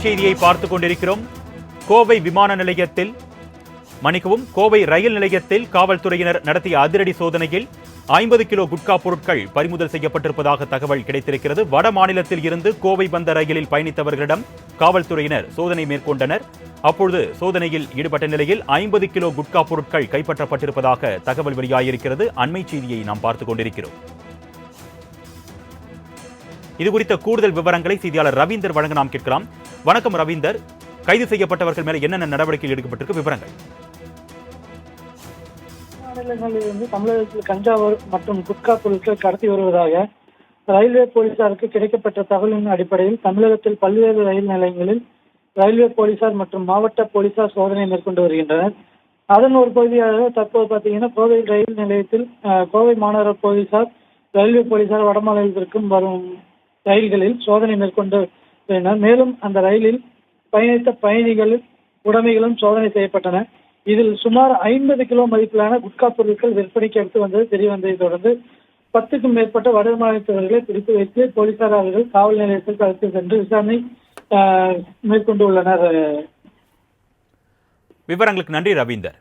செய்தியை பார்த்துக் கொண்டிருக்கிறோம். கோவை விமான நிலையத்தில் கோவை ரயில் நிலையத்தில் காவல்துறையினர் நடத்திய அதிரடி சோதனையில் 50 கிலோ குட்கா பொருட்கள் பறிமுதல் செய்யப்பட்டிருப்பதாக தகவல் கிடைத்திருக்கிறது. வட மாநிலத்தில் இருந்து கோவை வந்த ரயிலில் பயணித்தவர்களிடம் காவல்துறையினர் சோதனை மேற்கொண்டனர். அப்பொழுது சோதனையில் ஈடுபட்ட நிலையில் 50 கிலோ குட்கா பொருட்கள் கைப்பற்றப்பட்டிருப்பதாக தகவல் வெளியாகியிருக்கிறது. அண்மை செய்தியை நாம் பார்த்துக் கொண்டிருக்கிறோம். இதுகுறித்த கூடுதல் விவரங்களை செய்தியாளர் ரவீந்தர் வழங்க நாம் கேட்கலாம். வணக்கம் ரவீந்தர், கைது செய்யப்பட்டவர்கள் மேல என்னென்ன நடவடிக்கைகள் எடுக்கப்பட்டிருக்கு, விவரங்கள்? மாநிலங்களிலிருந்து தமிழகத்தில் கஞ்சா மற்றும் குட்கா பொருட்கள் கடத்தி வருவதாக ரயில்வே போலீசாருக்கு கிடைக்கப்பட்ட தகவலின் அடிப்படையில் தமிழகத்தில் பல்வேறு ரயில் நிலையங்களில் ரயில்வே போலீசார் மற்றும் மாவட்ட போலீசார் சோதனை மேற்கொண்டு வருகின்றனர். அதன் ஒரு பகுதியாக தற்போது பார்த்தீங்கன்னா கோவை ரயில் நிலையத்தில் கோவை மாநகர போலீசார் ரயில்வே போலீசார் வடமாநிலத்திற்கும் வரும் ரயில்களில் சோதனை மேற்கொண்டு வருகின்றனர். மேலும் அந்த ரயிலில் பயணித்த பயணிகளின் உடைமைகளும் சோதனை செய்யப்பட்டன. இதில் சுமார் 50 கிலோ மதிப்பிலான குட்கா பொருட்கள் விற்பனைக்கு எடுத்து வந்தது தெரிய வந்ததை தொடர்ந்து 10க்கும் மேற்பட்ட வட மாநிலத்தவர்களை பிடித்து வைத்து போலீசார் அவர்கள் காவல் நிலையத்திற்கு அழைத்து சென்று விசாரணை மேற்கொண்டு உள்ளனர். விவரங்களுக்கு நன்றி ரவீந்தர்.